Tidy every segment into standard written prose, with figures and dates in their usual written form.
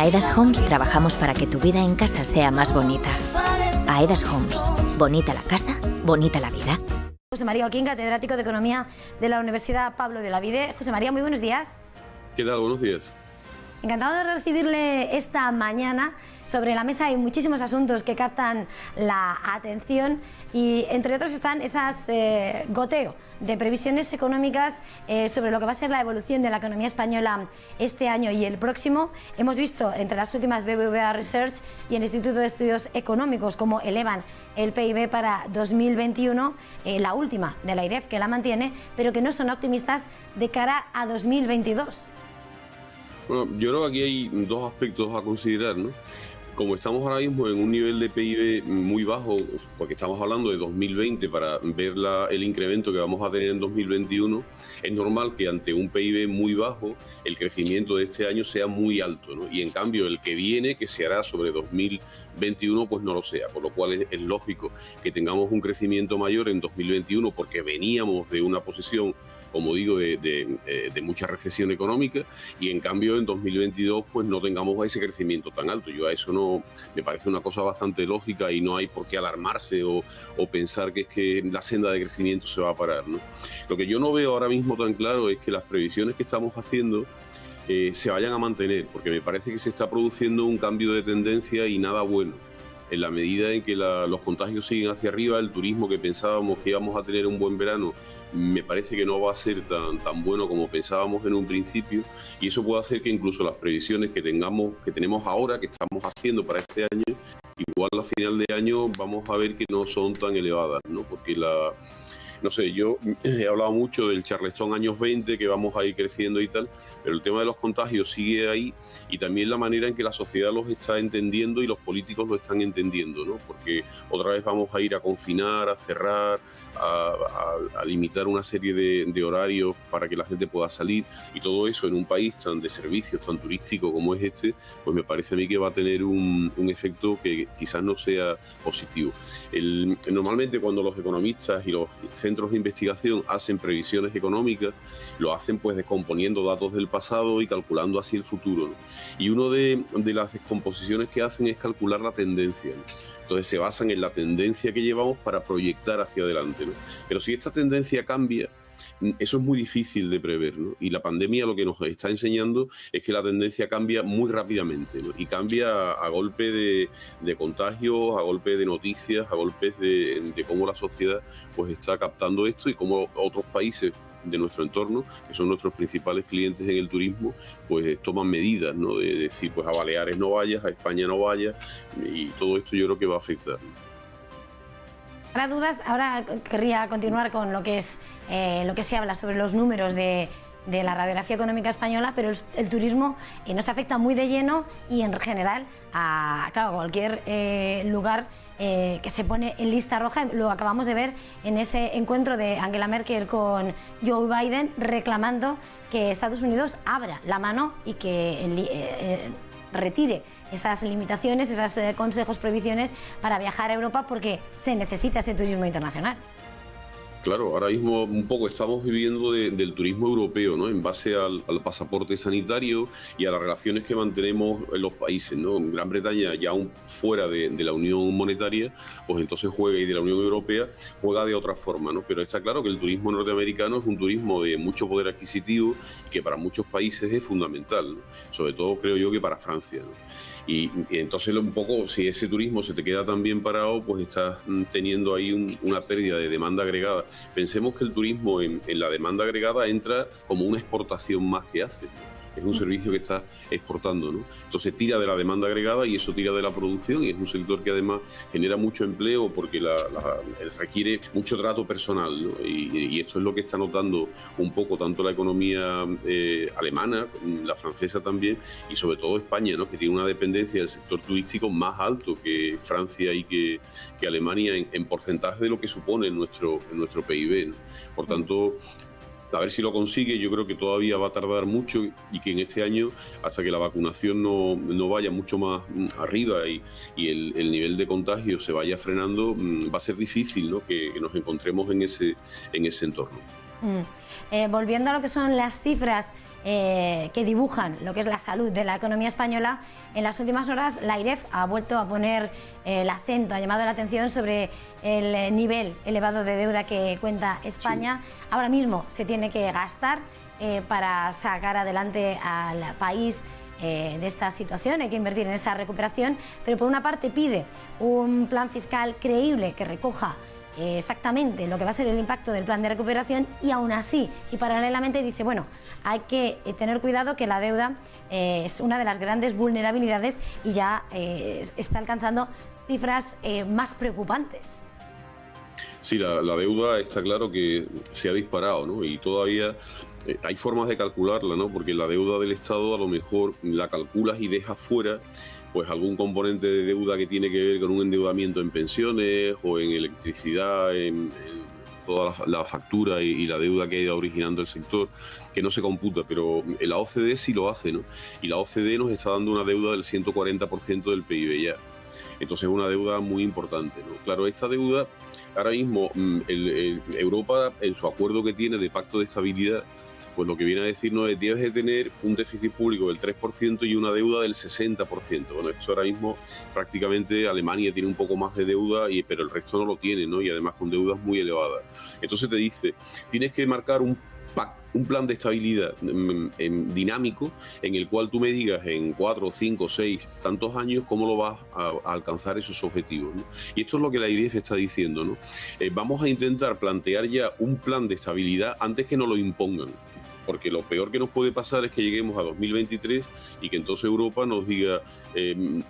Aedas Homes trabajamos para que tu vida en casa sea más bonita. Aedas Homes. Bonita la casa, bonita la vida. José María Oquín, catedrático de Economía de la Universidad Pablo de Olavide. José María, muy buenos días. ¿Qué tal? Buenos días. Encantado de recibirle esta mañana. Sobre la mesa hay muchísimos asuntos que captan la atención y entre otros están esas goteo de previsiones económicas sobre lo que va a ser la evolución de la economía española este año y el próximo. Hemos visto entre las últimas BBVA Research y el Instituto de Estudios Económicos cómo elevan el PIB para 2021, la última de la IREF que la mantiene, pero que no son optimistas de cara a 2022. Bueno, yo creo que aquí hay dos aspectos a considerar, ¿no? Como estamos ahora mismo en un nivel de PIB muy bajo, porque estamos hablando de 2020 para ver el incremento que vamos a tener en 2021, es normal que ante un PIB muy bajo el crecimiento de este año sea muy alto, ¿no? Y en cambio el que viene, que se hará sobre 2021, pues no lo sea, por lo cual es lógico que tengamos un crecimiento mayor en 2021 porque veníamos de una posición, como digo, de mucha recesión económica, y en cambio en 2022 pues no tengamos ese crecimiento tan alto. Yo a eso no me parece una cosa bastante lógica y no hay por qué alarmarse o pensar que es que la senda de crecimiento se va a parar, ¿no? Lo que yo no veo ahora mismo tan claro es que las previsiones que estamos haciendo se vayan a mantener, porque me parece que se está produciendo un cambio de tendencia y nada bueno. En la medida en que los contagios siguen hacia arriba, el turismo que pensábamos que íbamos a tener un buen verano, me parece que no va a ser tan bueno como pensábamos en un principio, y eso puede hacer que incluso las previsiones que tenemos ahora, que estamos haciendo para este año, igual a final de año vamos a ver que no son tan elevadas, ¿no? Porque no sé, yo he hablado mucho del Charleston años 20, que vamos a ir creciendo y tal, pero el tema de los contagios sigue ahí, y también la manera en que la sociedad los está entendiendo y los políticos lo están entendiendo, ¿no? Porque otra vez vamos a ir a confinar, a cerrar, a limitar una serie de horarios para que la gente pueda salir, y todo eso en un país tan de servicios, tan turístico como es este, pues me parece a mí que va a tener un efecto que quizás no sea positivo. Normalmente cuando los economistas y los centros de investigación hacen previsiones económicas, lo hacen pues descomponiendo datos del pasado y calculando así el futuro, ¿no? Y una de las descomposiciones que hacen es calcular la tendencia, ¿no? Entonces se basan en la tendencia que llevamos para proyectar hacia adelante, ¿no? Pero si esta tendencia cambia, eso es muy difícil de prever, ¿no? Y la pandemia lo que nos está enseñando es que la tendencia cambia muy rápidamente, ¿no? Y cambia a golpe de contagios, a golpe de noticias, a golpes de cómo la sociedad pues está captando esto y cómo otros países de nuestro entorno, que son nuestros principales clientes en el turismo, pues toman medidas, ¿no? De decir, pues a Baleares no vayas, a España no vayas, y todo esto yo creo que va a afectar, ¿no? Para dudas, ahora querría continuar con lo que se habla sobre los números de la radiografía económica española, pero el turismo nos afecta muy de lleno y en general a cualquier lugar que se pone en lista roja. Lo acabamos de ver en ese encuentro de Angela Merkel con Joe Biden reclamando que Estados Unidos abra la mano y que retire esas limitaciones, esos consejos, prohibiciones para viajar a Europa, porque se necesita ese turismo internacional. Claro, ahora mismo un poco estamos viviendo del turismo europeo, ¿no? En base al pasaporte sanitario y a las relaciones que mantenemos en los países, ¿no? En Gran Bretaña, ya aún fuera de la Unión Monetaria, pues entonces juega, y de la Unión Europea juega de otra forma, ¿no? Pero está claro que el turismo norteamericano es un turismo de mucho poder adquisitivo y que para muchos países es fundamental, ¿no? Sobre todo creo yo que para Francia, ¿no? Y entonces un poco, si ese turismo se te queda tan bien parado, pues estás teniendo ahí una pérdida de demanda agregada. Pensemos que el turismo en la demanda agregada entra como una exportación más que hace, ¿no? Es un servicio que está exportando, ¿no? Entonces tira de la demanda agregada y eso tira de la producción, y es un sector que además genera mucho empleo porque requiere mucho trato personal, ¿no? Y esto es lo que está notando un poco tanto la economía alemana, la francesa también, y sobre todo España, ¿no? Que tiene una dependencia del sector turístico más alto que Francia y que Alemania en porcentaje de lo que supone en nuestro PIB, ¿no? Por tanto, a ver si lo consigue. Yo creo que todavía va a tardar mucho y que en este año, hasta que la vacunación no vaya mucho más arriba y el nivel de contagio se vaya frenando, va a ser difícil, ¿no? que nos encontremos en ese entorno. Volviendo a lo que son las cifras que dibujan lo que es la salud de la economía española, en las últimas horas la AIREF ha vuelto a poner el acento, ha llamado la atención sobre el nivel elevado de deuda que cuenta España. Sí. Ahora mismo se tiene que gastar para sacar adelante al país de esta situación, hay que invertir en esa recuperación, pero por una parte pide un plan fiscal creíble que recoja exactamente lo que va a ser el impacto del plan de recuperación, y aún así y paralelamente dice, bueno, hay que tener cuidado que la deuda es una de las grandes vulnerabilidades y ya está alcanzando cifras más preocupantes. Sí, la deuda está claro que se ha disparado, ¿no? Y todavía hay formas de calcularla, ¿no? Porque la deuda del Estado a lo mejor la calculas y dejas fuera pues algún componente de deuda que tiene que ver con un endeudamiento en pensiones o en electricidad, en toda la factura y la deuda que ha ido originando el sector, que no se computa, pero la OCDE sí lo hace, ¿no? Y la OCDE nos está dando una deuda del 140% del PIB ya. Entonces es una deuda muy importante, ¿no? Claro, esta deuda, ahora mismo Europa, en su acuerdo que tiene de pacto de estabilidad, pues lo que viene a decirnos es: debes de tener un déficit público del 3% y una deuda del 60%. Bueno, esto ahora mismo prácticamente Alemania tiene un poco más de deuda, pero el resto no lo tiene, ¿no? Y además con deudas muy elevadas. Entonces te dice, tienes que marcar un plan de estabilidad dinámico en el cual tú me digas en 4, 5, 6, tantos años cómo lo vas a alcanzar esos objetivos, ¿no? Y esto es lo que la AIREF está diciendo, ¿no? Vamos a intentar plantear ya un plan de estabilidad antes que nos lo impongan. Porque lo peor que nos puede pasar es que lleguemos a 2023 y que entonces Europa nos diga,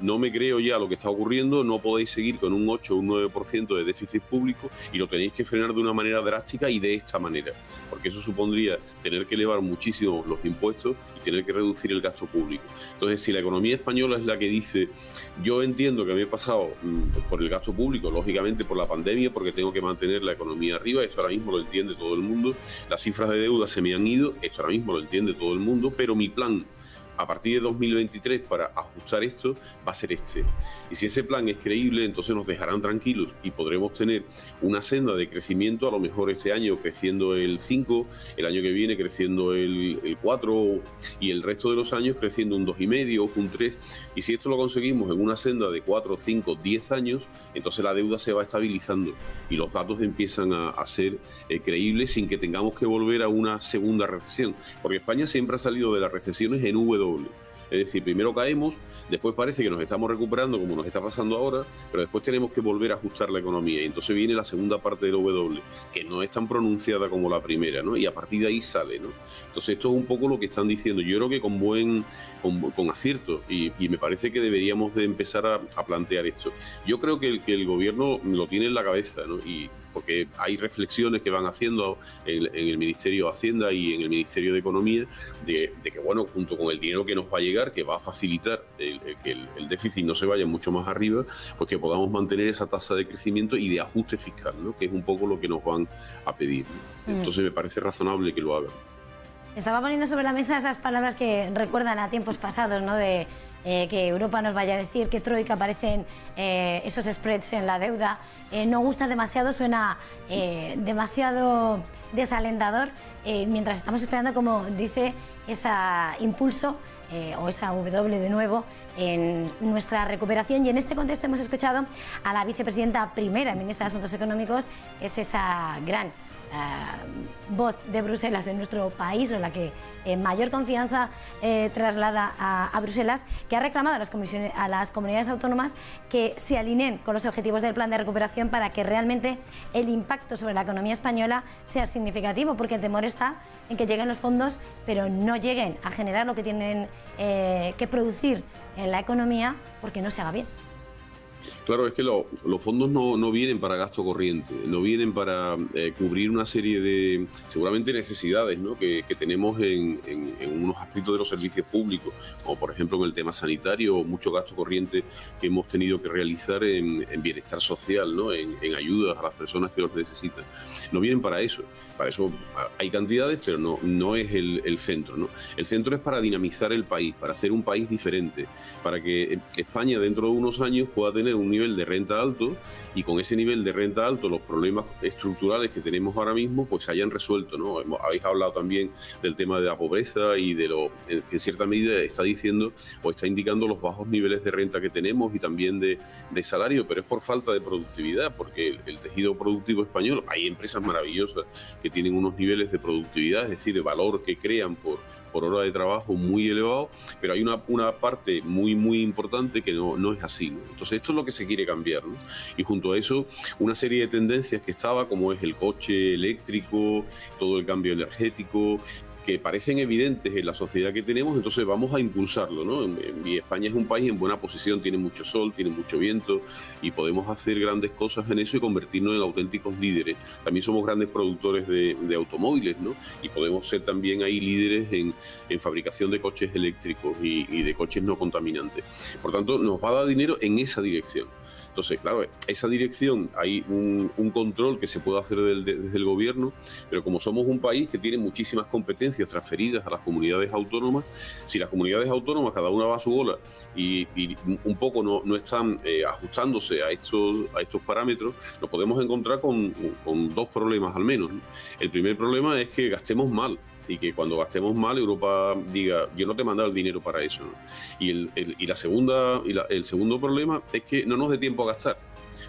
no me creo ya lo que está ocurriendo, no podéis seguir con un 8 o un 9% de déficit público y lo tenéis que frenar de una manera drástica y de esta manera. Porque eso supondría tener que elevar muchísimo los impuestos y tener que reducir el gasto público. Entonces, si la economía española es la que dice, yo entiendo que me he pasado por el gasto público, lógicamente por la pandemia, porque tengo que mantener la economía arriba, esto ahora mismo lo entiende todo el mundo, las cifras de deuda se me han ido, esto ahora mismo lo entiende todo el mundo, pero mi plan a partir de 2023 para ajustar esto va a ser este. Y si ese plan es creíble, entonces nos dejarán tranquilos y podremos tener una senda de crecimiento, a lo mejor este año creciendo el 5, el año que viene creciendo el 4 y el resto de los años creciendo un 2,5 o un 3. Y si esto lo conseguimos en una senda de 4, 5, 10 años, entonces la deuda se va estabilizando y los datos empiezan a ser creíbles sin que tengamos que volver a una segunda recesión. Porque España siempre ha salido de las recesiones en W. Es decir, primero caemos, después parece que nos estamos recuperando como nos está pasando ahora, pero después tenemos que volver a ajustar la economía y entonces viene la segunda parte del W, que no es tan pronunciada como la primera, ¿no? Y a partir de ahí sale, ¿no? Entonces esto es un poco lo que están diciendo. Yo creo que con acierto y me parece que deberíamos de empezar a plantear esto. Yo creo que el gobierno lo tiene en la cabeza, ¿no? Y porque hay reflexiones que van haciendo en el Ministerio de Hacienda y en el Ministerio de Economía de que, bueno, junto con el dinero que nos va a llegar, que va a facilitar que el déficit no se vaya mucho más arriba, pues que podamos mantener esa tasa de crecimiento y de ajuste fiscal, ¿no? Que es un poco lo que nos van a pedir, ¿no? Entonces me parece razonable que lo hagan. Estaba poniendo sobre la mesa esas palabras que recuerdan a tiempos pasados, ¿no? De que Europa nos vaya a decir que Troika aparecen esos spreads en la deuda. No gusta demasiado, suena demasiado desalentador, mientras estamos esperando, como dice, ese impulso o esa W de nuevo en nuestra recuperación. Y en este contexto hemos escuchado a la vicepresidenta primera, ministra de Asuntos Económicos, que es esa gran voz de Bruselas en nuestro país, o la que mayor confianza traslada a Bruselas, que ha reclamado a las comunidades autónomas que se alineen con los objetivos del plan de recuperación para que realmente el impacto sobre la economía española sea significativo, porque el temor está en que lleguen los fondos pero no lleguen a generar lo que tienen que producir en la economía, porque no se haga bien. Claro, es que los fondos no vienen para gasto corriente, no vienen para cubrir una serie de, seguramente, necesidades, ¿no? que tenemos en unos aspectos de los servicios públicos, como por ejemplo en el tema sanitario, o mucho gasto corriente que hemos tenido que realizar en bienestar social, ¿no? en ayudas a las personas que los necesitan. No vienen para eso hay cantidades, pero no es el centro, ¿no? El centro es para dinamizar el país, para hacer un país diferente, para que España dentro de unos años pueda tener un nivel de renta alto y con ese nivel de renta alto los problemas estructurales que tenemos ahora mismo pues se hayan resuelto, ¿no? Habéis hablado también del tema de la pobreza y de lo que en cierta medida está diciendo o está indicando los bajos niveles de renta que tenemos y también de salario, pero es por falta de productividad, porque el tejido productivo español, hay empresas maravillosas que tienen unos niveles de productividad, es decir, de valor que crean por hora de trabajo muy elevado, pero hay una parte muy importante que no es así, ¿no? Entonces esto es lo que se quiere cambiar, ¿no? Y junto a eso una serie de tendencias que estaba, como es el coche eléctrico, todo el cambio energético, que parecen evidentes en la sociedad que tenemos, entonces vamos a impulsarlo, ¿no? Y España es un país en buena posición, tiene mucho sol, tiene mucho viento y podemos hacer grandes cosas en eso y convertirnos en auténticos líderes. También somos grandes productores de automóviles, ¿no? Y podemos ser también ahí líderes en fabricación de coches eléctricos y de coches no contaminantes. Por tanto, nos va a dar dinero en esa dirección. Entonces, claro, esa dirección hay un control que se puede hacer desde el gobierno, pero como somos un país que tiene muchísimas competencias transferidas a las comunidades autónomas, si las comunidades autónomas cada una va a su bola y un poco no están ajustándose a estos parámetros, nos podemos encontrar con dos problemas al menos, ¿no? El primer problema es que gastemos mal. Y que cuando gastemos mal Europa diga, yo no te he mandado el dinero para eso, ¿no? Y el segundo problema es que no nos dé tiempo a gastar.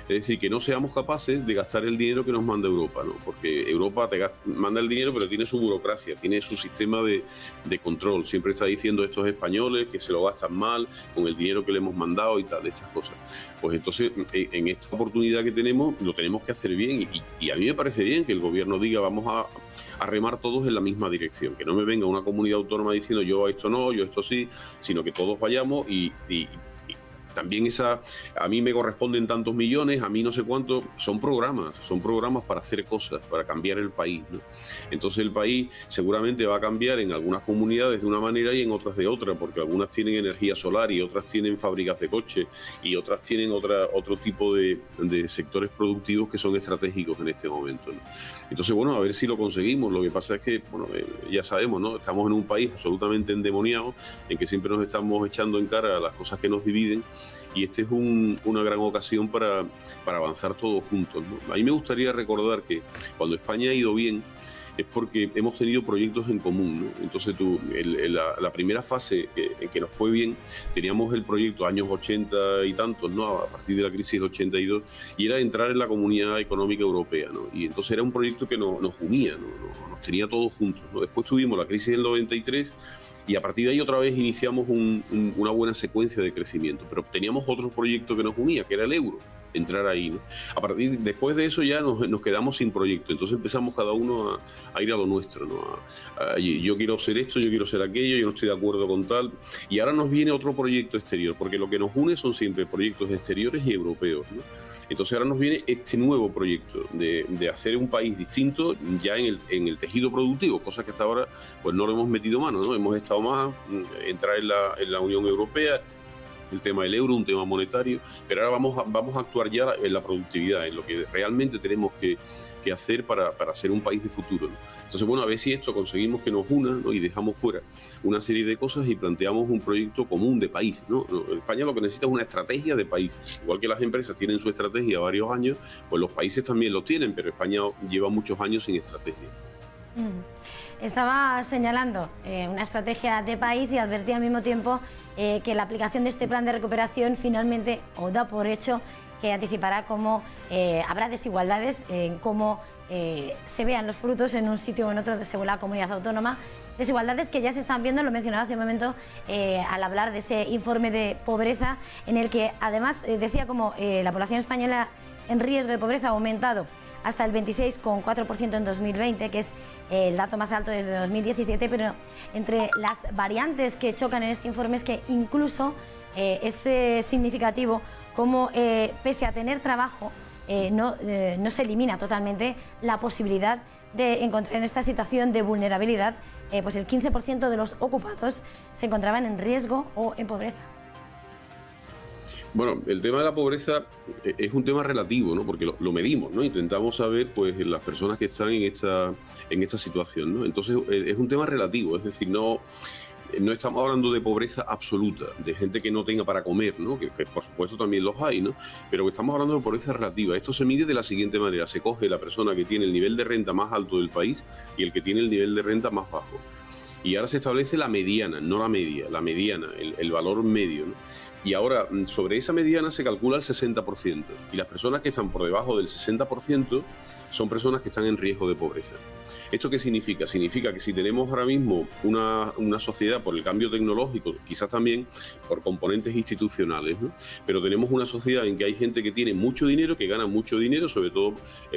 Es decir, que no seamos capaces de gastar el dinero que nos manda Europa, ¿no? Porque Europa manda el dinero, pero tiene su burocracia, tiene su sistema de control. Siempre está diciendo estos españoles que se lo gastan mal con el dinero que le hemos mandado y tal, de esas cosas. Pues entonces, en esta oportunidad que tenemos, lo tenemos que hacer bien. Y a mí me parece bien que el gobierno diga, vamos a remar todos en la misma dirección. Que no me venga una comunidad autónoma diciendo yo esto no, yo esto sí, sino que todos vayamos y también a mí me corresponden tantos millones, a mí no sé cuánto, son programas para hacer cosas, para cambiar el país, ¿no? Entonces el país seguramente va a cambiar en algunas comunidades de una manera y en otras de otra, porque algunas tienen energía solar y otras tienen fábricas de coches y otras tienen otro tipo de sectores productivos que son estratégicos en este momento, ¿no? Entonces, bueno, a ver si lo conseguimos. Lo que pasa es que, bueno, ya sabemos, ¿no? Estamos en un país absolutamente endemoniado, en que siempre nos estamos echando en cara a las cosas que nos dividen, y esta es una gran ocasión para avanzar todos juntos, ¿no? A mí me gustaría recordar que cuando España ha ido bien es porque hemos tenido proyectos en común, ¿no? Entonces la primera fase en que nos fue bien, teníamos el proyecto años 80 y tantos, ¿no? A partir de la crisis del 82, y era entrar en la Comunidad Económica Europea, ¿no? Y entonces era un proyecto que nos unía, ¿no? Nos tenía todos juntos, ¿no? Después tuvimos la crisis del 93 y a partir de ahí otra vez iniciamos una buena secuencia de crecimiento, pero teníamos otro proyecto que nos unía, que era el euro, entrar ahí, ¿no? Después de eso ya nos quedamos sin proyecto, entonces empezamos cada uno a ir a lo nuestro, ¿no? Yo quiero ser esto, yo quiero ser aquello, yo no estoy de acuerdo con tal, y ahora nos viene otro proyecto exterior, porque lo que nos une son siempre proyectos exteriores y europeos, ¿no? Entonces ahora nos viene este nuevo proyecto de hacer un país distinto ya en el tejido productivo, cosa que hasta ahora pues no lo hemos metido mano, ¿no? Hemos estado más entrar en la Unión Europea, el tema del euro, un tema monetario, pero ahora vamos a actuar ya en la productividad, en lo que realmente tenemos que hacer para ser un país de futuro, ¿no? Entonces, bueno, a ver si esto conseguimos que nos una, ¿no? Y dejamos fuera una serie de cosas y planteamos un proyecto común de país, ¿no? España lo que necesita es una estrategia de país. Igual que las empresas tienen su estrategia varios años, pues los países también lo tienen, pero España lleva muchos años sin estrategia. Estaba señalando una estrategia de país y advertía al mismo tiempo que la aplicación de este plan de recuperación finalmente o da por hecho que anticipará cómo habrá desigualdades en cómo se vean los frutos en un sitio o en otro según la comunidad autónoma. Desigualdades que ya se están viendo, lo mencionaba hace un momento al hablar de ese informe de pobreza, en el que además decía como la población española en riesgo de pobreza ha aumentado hasta el 26,4% en 2020, que es el dato más alto desde 2017, pero entre las variantes que chocan en este informe es que incluso es significativo cómo, pese a tener trabajo, no se elimina totalmente la posibilidad de encontrar en esta situación de vulnerabilidad, pues el 15% de los ocupados se encontraban en riesgo o en pobreza. Bueno, el tema de la pobreza es un tema relativo, ¿no? Porque lo medimos, ¿no? Intentamos saber, pues, las personas que están en esta situación, ¿no? Entonces, es un tema relativo, es decir, no no estamos hablando de pobreza absoluta, de gente que no tenga para comer, ¿no? Que por supuesto también los hay, ¿no? Pero estamos hablando de pobreza relativa. Esto se mide de la siguiente manera: se coge la persona que tiene el nivel de renta más alto del país y el que tiene el nivel de renta más bajo. Y ahora se establece la mediana, no la media, la mediana, el valor medio, ¿no? Y ahora sobre esa mediana se calcula el 60%. Y las personas que están por debajo del 60% son personas que están en riesgo de pobreza. ¿Esto qué significa? Significa que si tenemos ahora mismo una sociedad por el cambio tecnológico, quizás también por componentes institucionales, ¿no? Pero tenemos una sociedad en que hay gente que tiene mucho dinero, que gana mucho dinero, sobre todo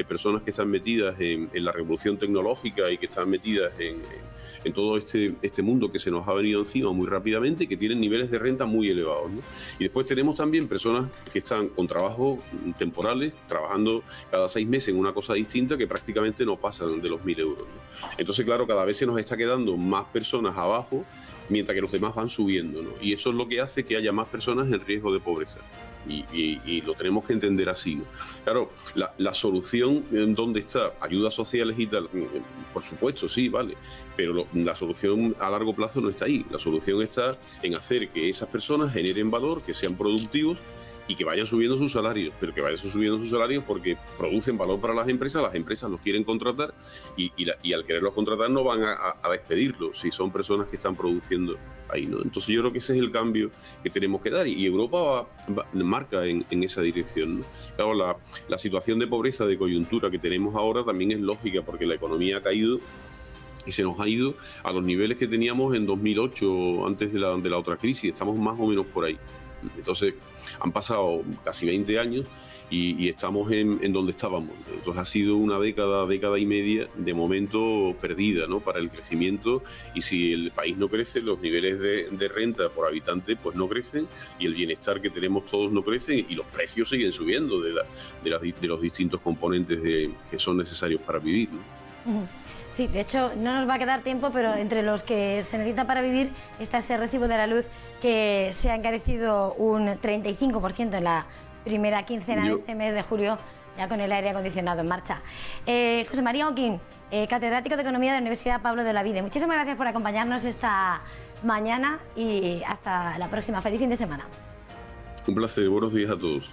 personas que están metidas en la revolución tecnológica y que están metidas en todo este mundo que se nos ha venido encima muy rápidamente y que tienen niveles de renta muy elevados, ¿no? Y después tenemos también personas que están con trabajos temporales, trabajando cada 6 meses en una cosa distinta, que prácticamente no pasan de los 1.000 euros, ¿no? Entonces, claro, cada vez se nos está quedando más personas abajo, mientras que los demás van subiendo, ¿no? Y eso es lo que hace que haya más personas en riesgo de pobreza. Y lo tenemos que entender así, ¿no? Claro, la solución, ¿dónde está? Ayudas sociales y tal, por supuesto, sí, vale, pero la solución a largo plazo no está ahí. La solución está en hacer que esas personas generen valor, que sean productivos y que vayan subiendo sus salarios, pero que vayan subiendo sus salarios porque producen valor para las empresas los quieren contratar y al quererlos contratar no van a despedirlos si son personas que están produciendo ahí, ¿no? Entonces yo creo que ese es el cambio que tenemos que dar y Europa marca en esa dirección, ¿no? Claro, la situación de pobreza, de coyuntura que tenemos ahora también es lógica porque la economía ha caído y se nos ha ido a los niveles que teníamos en 2008, antes de la otra crisis. Estamos más o menos por ahí. Entonces han pasado casi 20 años y estamos en donde estábamos. Entonces ha sido una década y media de momento perdida, ¿no? Para el crecimiento, y si el país no crece, los niveles de renta por habitante pues no crecen y el bienestar que tenemos todos no crece y los precios siguen subiendo de los distintos componentes que son necesarios para vivir, ¿no? Sí, de hecho no nos va a quedar tiempo, pero entre los que se necesita para vivir está ese recibo de la luz que se ha encarecido un 35% en la primera quincena de este mes de julio, ya con el aire acondicionado en marcha. José María Oquín, catedrático de Economía de la Universidad Pablo de Olavide, muchísimas gracias por acompañarnos esta mañana y hasta la próxima. Feliz fin de semana. Un placer, buenos días a todos.